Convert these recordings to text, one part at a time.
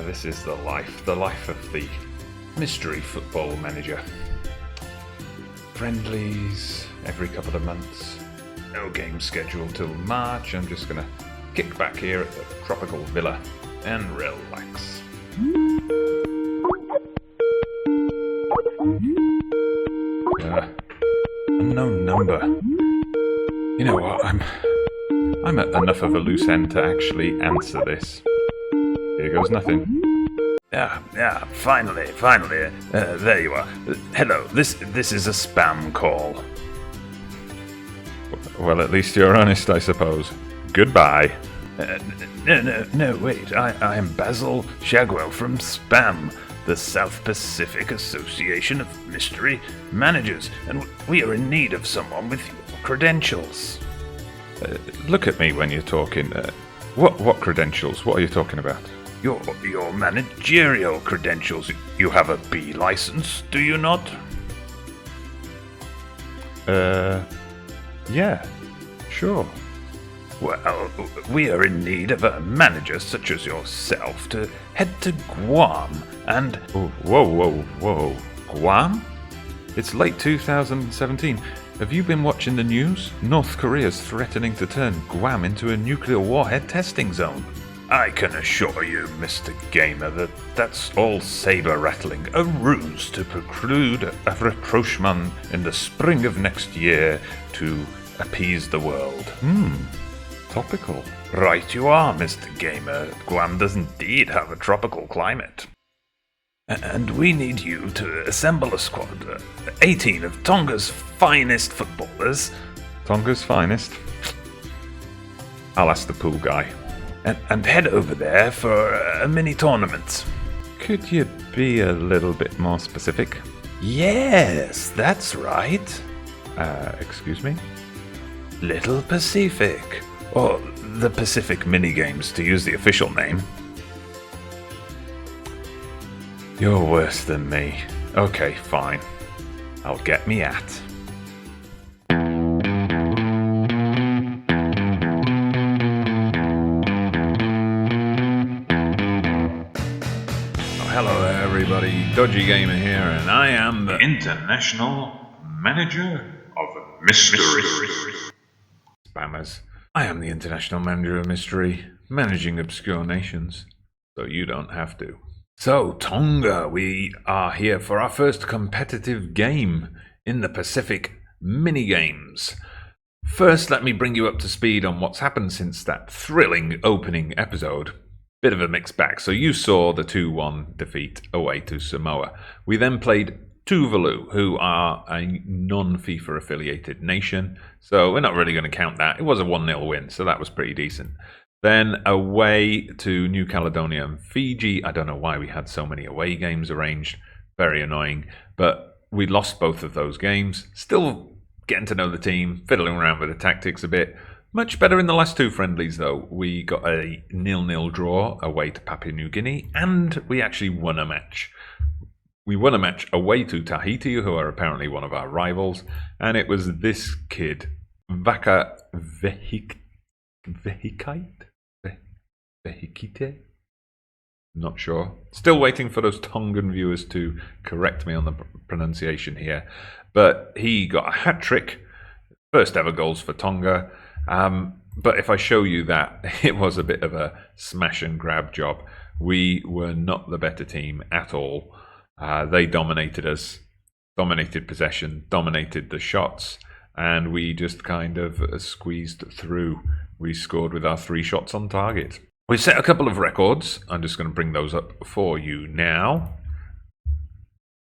This is the life of the mystery football manager. Friendlies every couple of months. No game scheduled till March. I'm just gonna kick back here at the tropical villa and relax. Unknown number. You know what? I'm at enough of a loose end to actually answer this. Here goes nothing. Yeah, finally. There you are. Hello, this is a spam call. Well, at least you're honest, I suppose. Goodbye. No, wait. I am Basil Shagwell from SPAMM, the South Pacific Association of Mystery Managers, and we are in need of someone with your credentials. Look at me when you're talking. What credentials? What are you talking about? Your managerial credentials. You have a B license, do you not? Yeah, sure. Well, we are in need of a manager such as yourself to head to Guam and... Whoa. Guam? It's late 2017. Have you been watching the news? North Korea's threatening to turn Guam into a nuclear warhead testing zone. I can assure you, Mr. Gamer, that's all saber-rattling, a ruse to preclude a rapprochement in the spring of next year to appease the world. Topical. Right you are, Mr. Gamer. Guam does indeed have a tropical climate. And we need you to assemble a squad, 18 of Tonga's finest footballers. Tonga's finest? I'll ask the pool guy. And head over there for a mini tournament. Could you be a little bit more specific? Yes, that's right. Excuse me? Little Pacific. Or the Pacific Minigames, to use the official name. You're worse than me. Okay, fine. I'll get me at. Hello everybody, Dodgy Gamer here, and I am the International Manager of Mystery. Spammers. I am the International Manager of Mystery, managing obscure nations, so you don't have to. So, Tonga, we are here for our first competitive game in the Pacific Minigames. First, let me bring you up to speed on what's happened since that thrilling opening episode. Bit of a mixed bag. So you saw the 2-1 defeat away to Samoa. We then played Tuvalu, who are a non-FIFA affiliated nation. So we're not really going to count that. It was a 1-0 win, so that was pretty decent. Then away to New Caledonia and Fiji. I don't know why we had so many away games arranged. Very annoying. But we lost both of those games. Still getting to know the team, fiddling around with the tactics a bit. Much better in the last two friendlies, though. We got a 0-0 draw away to Papua New Guinea, and we actually won a match. We won a match away to Tahiti, who are apparently one of our rivals, and it was this kid, Vaka Vehikite? Not sure. Still waiting for those Tongan viewers to correct me on the pronunciation here. But he got a hat-trick, first ever goals for Tonga. But if I show you that, it was a bit of a smash and grab job. We were not the better team at all. They dominated us, dominated possession, dominated the shots, and we just kind of squeezed through. We scored with our 3 shots on target. We set a couple of records. I'm just going to bring those up for you now.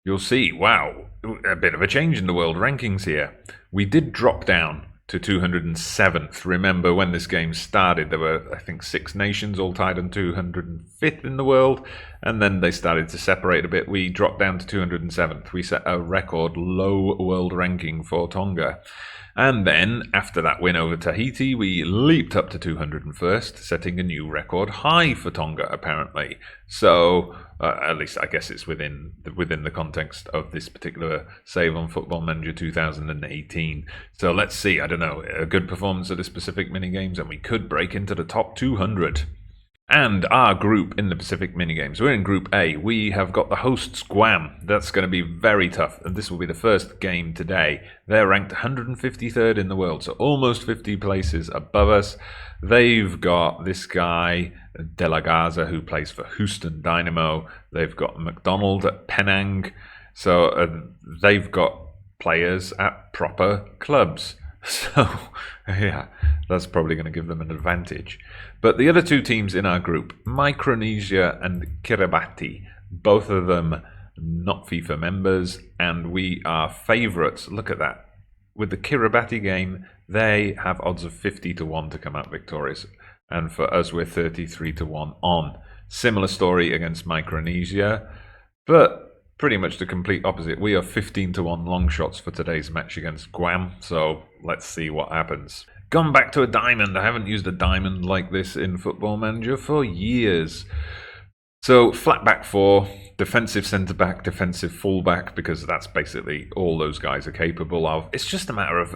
You'll see, wow, a bit of a change in the world rankings here. We did drop down to 207th. Remember, when this game started, there were, I think, 6 nations all tied on 205th in the world, and then they started to separate a bit. We dropped down to 207th. We set a record low world ranking for Tonga. And then, after that win over Tahiti, we leaped up to 201st, setting a new record high for Tonga, apparently. So, at least I guess it's within the context of this particular save on Football Manager 2018. So let's see, I don't know, a good performance of the specific minigames, and we could break into the top 200. And our group in the Pacific minigames. We're in Group A. We have got the hosts Guam. That's going to be very tough. And this will be the first game today. They're ranked 153rd in the world, so almost 50 places above us. They've got this guy, De La Garza, who plays for Houston Dynamo. They've got McDonald at Penang. So they've got players at proper clubs. So, yeah, that's probably going to give them an advantage. But the other two teams in our group, Micronesia and Kiribati, both of them not FIFA members, and we are favourites. Look at that. With the Kiribati game, they have odds of 50-1 to come out victorious. And for us, we're 33-1 on. Similar story against Micronesia, but pretty much the complete opposite. We are 15-1 long shots for today's match against Guam, so let's see what happens. Gone back to a diamond. I haven't used a diamond like this in Football Manager for years. So flat back four, defensive centre back, defensive full back, because that's basically all those guys are capable of. It's just a matter of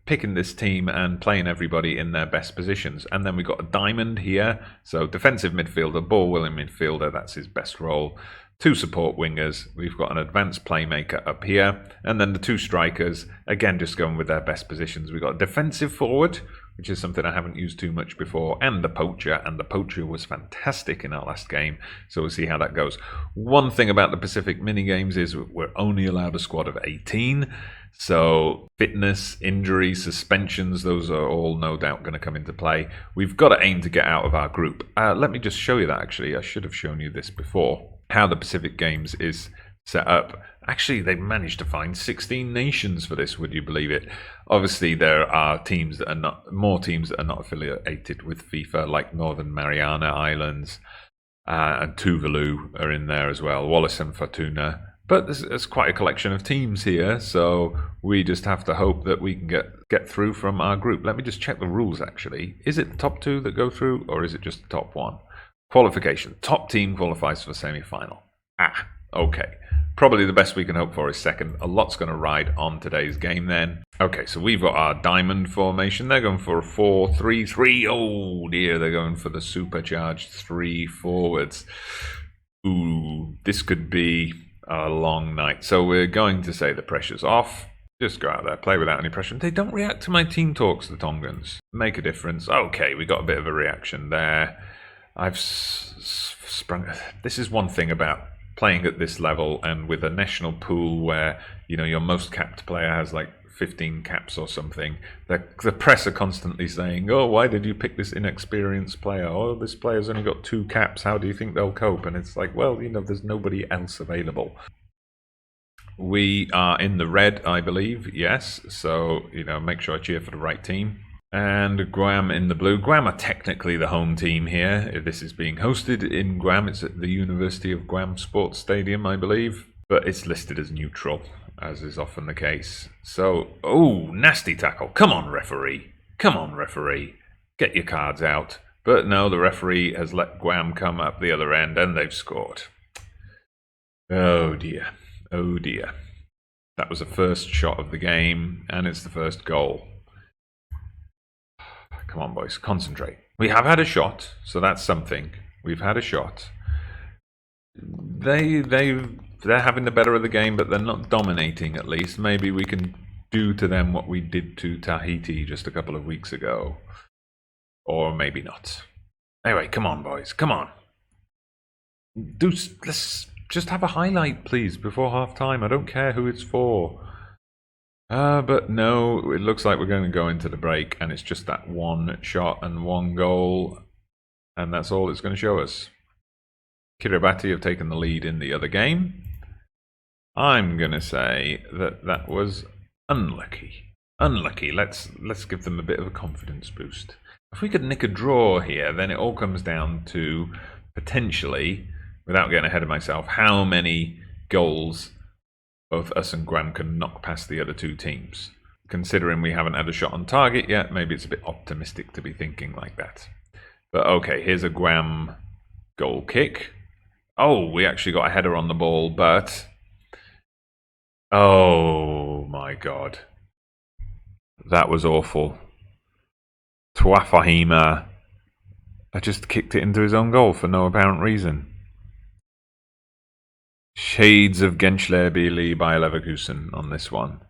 picking this team and playing everybody in their best positions. And then we've got a diamond here. So defensive midfielder, ball-willing midfielder, that's his best role. Two support wingers, we've got an advanced playmaker up here, and then the two strikers, again just going with their best positions. We've got a defensive forward, which is something I haven't used too much before, and the poacher was fantastic in our last game, so we'll see how that goes. One thing about the Pacific mini-games is we're only allowed a squad of 18, so fitness, injuries, suspensions, those are all no doubt going to come into play. We've got to aim to get out of our group. Let me just show you that, actually. I should have shown you this before. How the Pacific Games is set up. Actually, they've managed to find 16 nations for this, would you believe it? Obviously, there are teams that are more teams that are not affiliated with FIFA, like Northern Mariana Islands, and Tuvalu are in there as well, Wallis and Fortuna. But there's quite a collection of teams here, so we just have to hope that we can get through from our group. Let me just check the rules, actually. Is it the top two that go through, or is it just the top one? Qualification. Top team qualifies for semi-final. Okay. Probably the best we can hope for is second. A lot's going to ride on today's game then. Okay, so we've got our diamond formation. They're going for a 4-3-3. Oh dear, they're going for the supercharged 3 forwards. Ooh, this could be a long night. So we're going to say the pressure's off. Just go out there, play without any pressure. They don't react to my team talks, the Tongans. Make a difference. Okay, we got a bit of a reaction there. I've sprung. This is one thing about playing at this level and with a national pool where, you know, your most capped player has like 15 caps or something. The press are constantly saying, oh, why did you pick this inexperienced player? Oh, this player's only got 2 caps. How do you think they'll cope? And it's like, well, you know, there's nobody else available. We are in the red, I believe. Yes. So, you know, make sure I cheer for the right team. And Guam in the blue. Guam are technically the home team here. This is being hosted in Guam. It's at the University of Guam Sports Stadium, I believe. But it's listed as neutral, as is often the case. So, oh, nasty tackle. Come on, referee. Come on, referee. Get your cards out. But no, the referee has let Guam come up the other end, and they've scored. Oh, dear. Oh, dear. That was the first shot of the game, and it's the first goal. Come on, boys, concentrate. We have had a shot, so that's something. We've had a shot. They're having the better of the game, but they're not dominating, at least. Maybe we can do to them what we did to Tahiti just a couple of weeks ago. Or maybe not. Anyway, come on, boys, come on. Let's just have a highlight, please, before half-time. I don't care who it's for. But no, it looks like we're going to go into the break, and it's just that one shot and one goal, and that's all it's going to show us. Kiribati have taken the lead in the other game. I'm going to say that was unlucky. Unlucky. Let's give them a bit of a confidence boost. If we could nick a draw here, then it all comes down to potentially, without getting ahead of myself, how many goals both us and Guam can knock past the other two teams. Considering we haven't had a shot on target yet, maybe it's a bit optimistic to be thinking like that. But okay, here's a Guam goal kick. Oh, we actually got a header on the ball, but... oh my god. That was awful. Tuafahima I just kicked it into his own goal for no apparent reason. Shades of Genschler-Billy by Leverkusen on this one.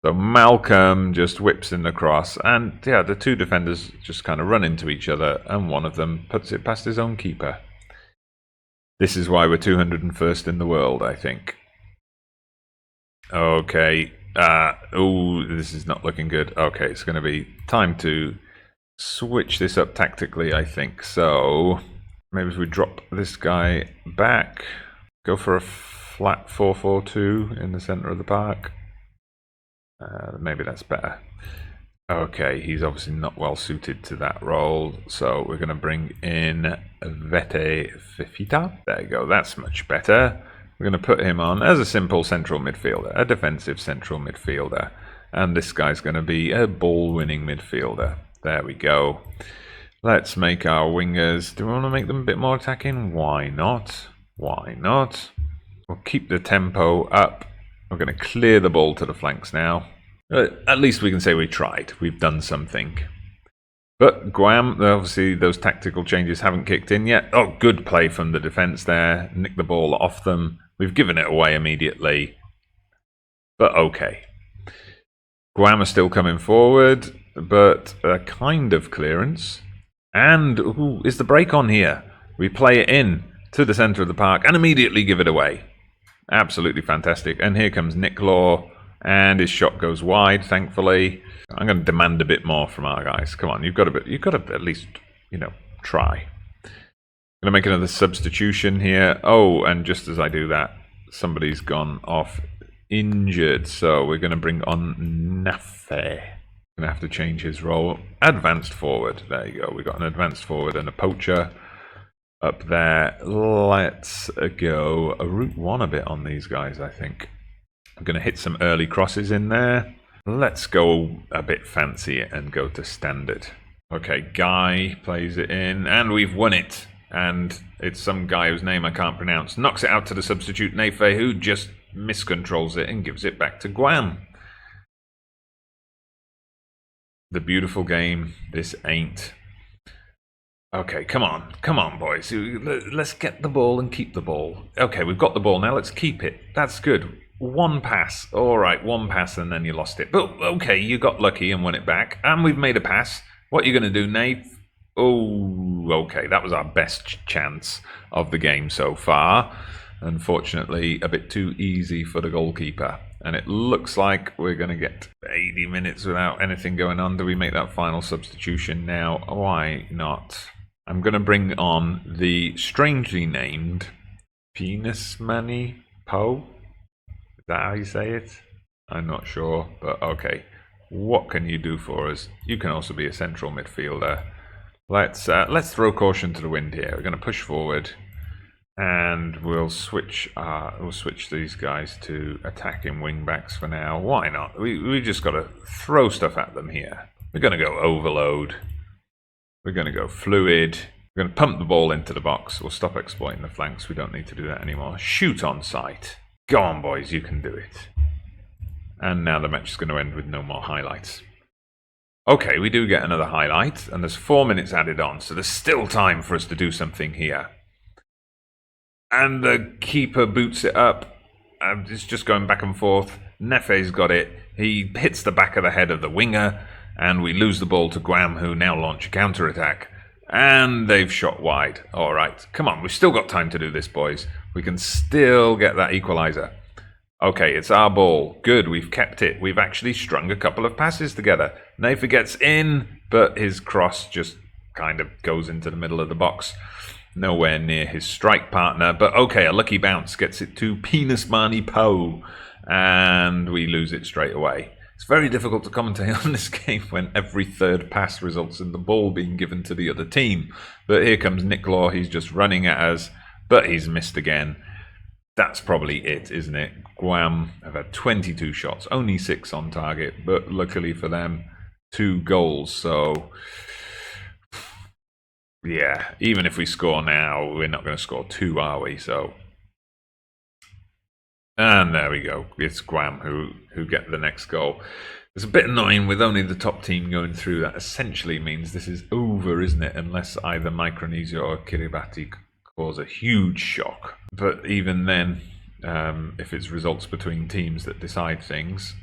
So Malcolm just whips in the cross, and yeah, the two defenders just kind of run into each other, and one of them puts it past his own keeper. This is why we're 201st in the world, I think. Okay. Oh, this is not looking good. Okay, it's going to be time to switch this up tactically, I think. So maybe if we drop this guy back, go for a flat 4-4-2 in the center of the park. Maybe that's better. Okay, he's obviously not well suited to that role, so we're going to bring in Vete Fifita. There you go, that's much better. We're going to put him on as a simple central midfielder, a defensive central midfielder. And this guy's going to be a ball-winning midfielder. There we go. Let's make our wingers. Do we want to make them a bit more attacking? Why not? Why not? We'll keep the tempo up. We're going to clear the ball to the flanks now. At least we can say we tried. We've done something. But Guam, obviously those tactical changes haven't kicked in yet. Oh, good play from the defence there. Nick the ball off them. We've given it away immediately. But okay. Guam are still coming forward, but a kind of clearance. And ooh, is the break on here? We play it in to the centre of the park and immediately give it away. Absolutely fantastic. And here comes Nick Law, and his shot goes wide, thankfully. I'm going to demand a bit more from our guys. Come on, you've got to at least, try. I'm going to make another substitution here. Oh, and just as I do that, somebody's gone off injured. So we're going to bring on Nafe. Going to have to change his role. Advanced forward. There you go. We've got an advanced forward and a poacher up there. Let's go route one a bit on these guys, I think. I'm going to hit some early crosses in there. Let's go a bit fancy and go to standard. Okay, Guy plays it in, and we've won it. And it's some guy whose name I can't pronounce. Knocks it out to the substitute Nafe, who just miscontrols it and gives it back to Guam. The beautiful game this ain't. Okay, come on, boys. Let's get the ball and keep the ball. Okay, we've got the ball now. Let's keep it. That's good. One pass. All right, one pass and then you lost it. But okay, you got lucky and won it back. And we've made a pass. What are you going to do, Nate? Oh, okay. That was our best chance of the game so far. Unfortunately, a bit too easy for the goalkeeper. And it looks like we're going to get 80 minutes without anything going on. Do we make that final substitution now? Why not? I'm going to bring on the strangely named Penismani Poe. Is that how you say it? I'm not sure, but okay. What can you do for us? You can also be a central midfielder. Let's throw caution to the wind here. We're going to push forward, and we'll switch these guys to attacking wing backs for now. Why not? We just got to throw stuff at them here. We're going to go overload. We're going to go fluid. We're going to pump the ball into the box. We'll stop exploiting the flanks. We don't need to do that anymore. Shoot on sight. Go on, boys. You can do it. And now the match is going to end with no more highlights. Okay, we do get another highlight, and there's 4 minutes added on, so there's still time for us to do something here. And the keeper boots it up. It's just going back and forth. Nefe's got it. He hits the back of the head of the winger, and we lose the ball to Guam, who now launch a counter-attack. And they've shot wide. All right, come on, we've still got time to do this, boys. We can still get that equalizer. Okay, it's our ball. Good, we've kept it. We've actually strung a couple of passes together. Nafe gets in, but his cross just kind of goes into the middle of the box. Nowhere near his strike partner. But okay, a lucky bounce gets it to Penismani Poe. And we lose it straight away. It's very difficult to commentate on this game when every third pass results in the ball being given to the other team. But here comes Nick Law. He's just running at us, but he's missed again. That's probably it, isn't it? Guam have had 22 shots, only 6 on target, but luckily for them, 2 goals. So, yeah, even if we score now, we're not going to score 2, are we? So, and there we go. It's Guam who get the next goal. It's a bit annoying with only the top team going through. That essentially means this is over, isn't it? Unless either Micronesia or Kiribati cause a huge shock. But even then, if it's results between teams that decide things,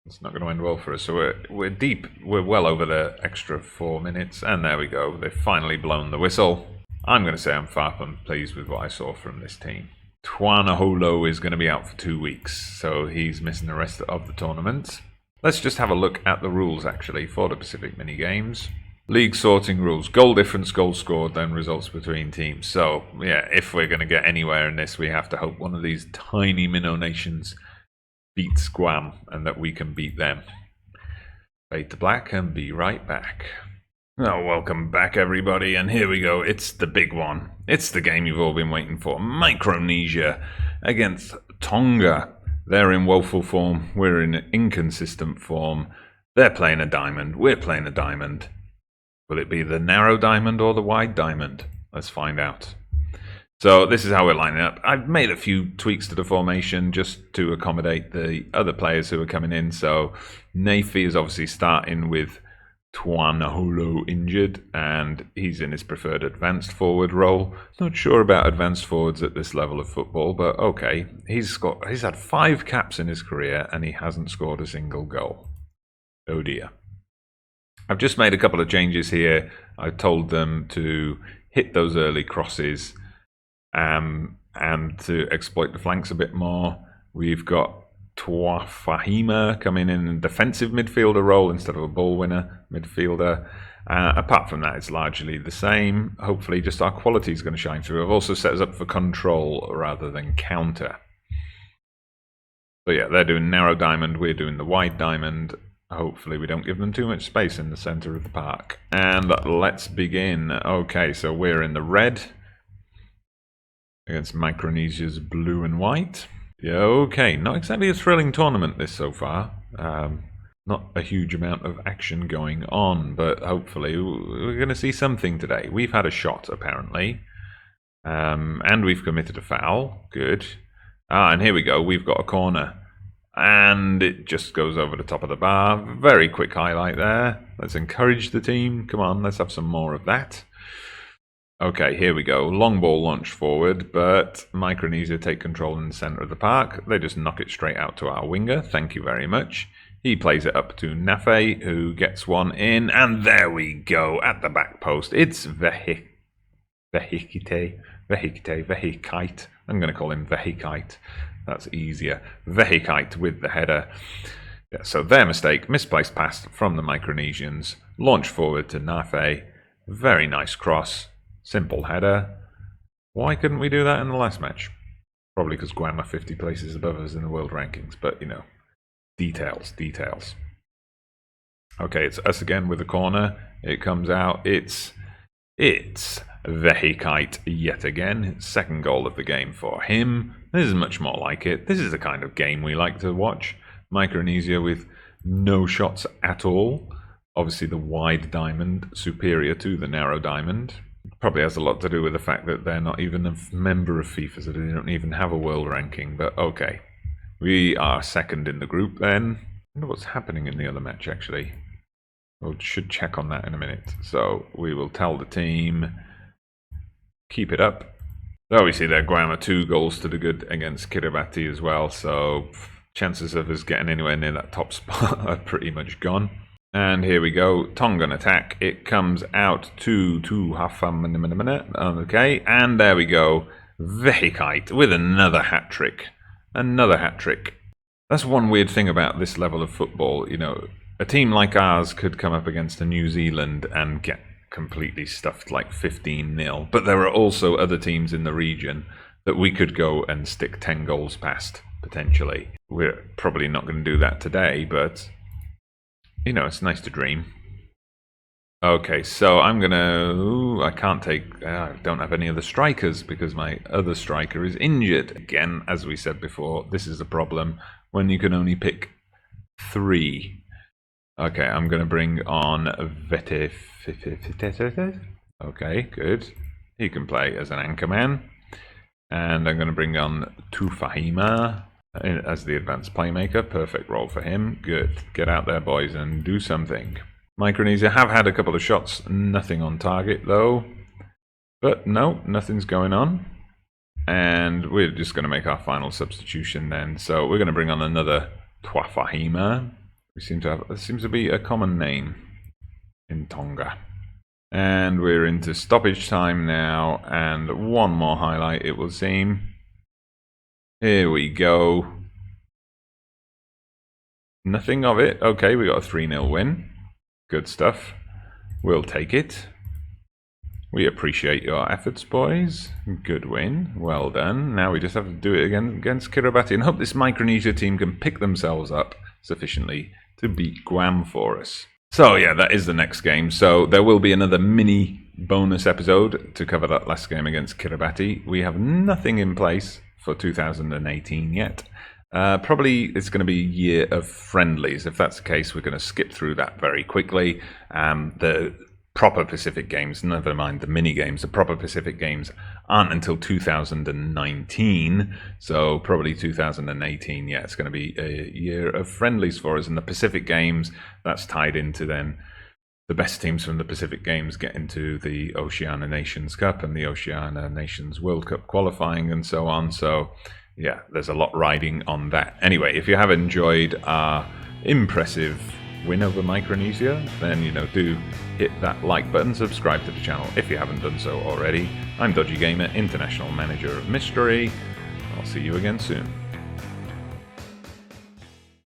it's not going to end well for us. So we're deep. We're well over the extra 4 minutes. And there we go. They've finally blown the whistle. I'm going to say I'm far from pleased with what I saw from this team. Tuanaholo is going to be out for 2 weeks, so he's missing the rest of the tournament. Let's just have a look at the rules, actually, for the Pacific mini games. League sorting rules. Goal difference, goals scored, then results between teams. So, yeah, if we're going to get anywhere in this, we have to hope one of these tiny minnow nations beats Guam and that we can beat them. Fade to black and be right back. Oh, welcome back, everybody, and here we go. It's the big one. It's the game you've all been waiting for. Micronesia against Tonga. They're in woeful form. We're in inconsistent form. They're playing a diamond. We're playing a diamond. Will it be the narrow diamond or the wide diamond? Let's find out. So this is how we're lining up. I've made a few tweaks to the formation just to accommodate the other players who are coming in. So Nafi is obviously starting with Tuanaholo injured, and he's in his preferred advanced forward role. Not sure about advanced forwards at this level of football, but okay. He's had 5 caps in his career, and he hasn't scored a single goal. Oh dear. I've just made a couple of changes here. I told them to hit those early crosses and to exploit the flanks a bit more. We've got Tuafahima coming in a defensive midfielder role instead of a ball winner midfielder. Apart from that, it's largely the same. Hopefully just our quality is going to shine through. I've also set us up for control rather than counter. So yeah, they're doing narrow diamond, we're doing the wide diamond. Hopefully we don't give them too much space in the center of the park. And let's begin. Okay, so we're in the red against Micronesia's blue and white. Yeah, okay, not exactly a thrilling tournament this so far. Not a huge amount of action going on, but hopefully we're going to see something today. We've had a shot, apparently, and we've committed a foul. Good. And here we go. We've got a corner, and it just goes over the top of the bar. Very quick highlight there. Let's encourage the team. Come on, let's have some more of that. Okay, here we go. Long ball launch forward, but Micronesia take control in the center of the park. They just knock it straight out to our winger. Thank you very much. He plays it up to Nafe, who gets one in, and there we go at the back post. It's Vehikite. I'm going to call him Vehikite. That's easier. Vehikite with the header. Yeah, so their mistake, misplaced pass from the Micronesians. Launch forward to Nafe. Very nice cross. Simple header. Why couldn't we do that in the last match? Probably because Guam are 50 places above us in the world rankings, but you know, details. Okay, it's us again with a corner. It comes out. It's Vehikite yet again. Second goal of the game for him. This is much more like it. This is the kind of game we like to watch. Micronesia with no shots at all. Obviously the wide diamond superior to the narrow diamond. Probably has a lot to do with the fact that they're not even a member of FIFA, so they don't even have a world ranking, but okay. We are second in the group then. I wonder what's happening in the other match, actually. We should check on that in a minute. So we will tell the team, keep it up. So we see there, Guam are 2 goals to the good against Kiribati as well, so chances of us getting anywhere near that top spot are pretty much gone. And here we go, Tongan attack. It comes out to Hafam. Okay, and there we go. Vehikite with another hat-trick. Another hat-trick. That's one weird thing about this level of football. You know, a team like ours could come up against a New Zealand and get completely stuffed like 15-0. But there are also other teams in the region that we could go and stick 10 goals past, potentially. We're probably not going to do that today, but you know, it's nice to dream. Okay, so I'm gonna... I can't take... I don't have any other strikers because my other striker is injured. Again, as we said before, this is a problem when you can only pick 3. Okay, I'm gonna bring on Vete. Okay, good. He can play as an anchorman. And I'm gonna bring on Tufahima. as the advanced playmaker. Perfect role for him. Good. Get out there, boys, and do something. Micronesia have had a couple of shots. Nothing on target, though. But no, nothing's going on. And we're just going to make our final substitution then. So we're going to bring on another Twafahima. There seems to be a common name in Tonga. And we're into stoppage time now. And one more highlight, it will seem. Here we go. Nothing of it. Okay, we got a 3-0 win. Good stuff. We'll take it. We appreciate your efforts, boys. Good win. Well done. Now we just have to do it again against Kiribati and hope this Micronesia team can pick themselves up sufficiently to beat Guam for us. So yeah, that is the next game. So there will be another mini bonus episode to cover that last game against Kiribati. We have nothing in place for 2018 yet. Probably it's going to be a year of friendlies. If that's the case, we're going to skip through that very quickly. The proper Pacific games, never mind the mini games, the proper Pacific games aren't until 2019. So probably 2018, yeah, it's going to be a year of friendlies for us. And the Pacific games, that's tied into then the best teams from the Pacific Games get into the Oceania Nations Cup and the Oceania Nations World Cup qualifying and so on. So yeah, there's a lot riding on that. Anyway, if you have enjoyed our impressive win over Micronesia, then do hit that like button, subscribe to the channel if you haven't done so already. I'm Dodgy Gamer, International Manager of Mystery. I'll see you again soon.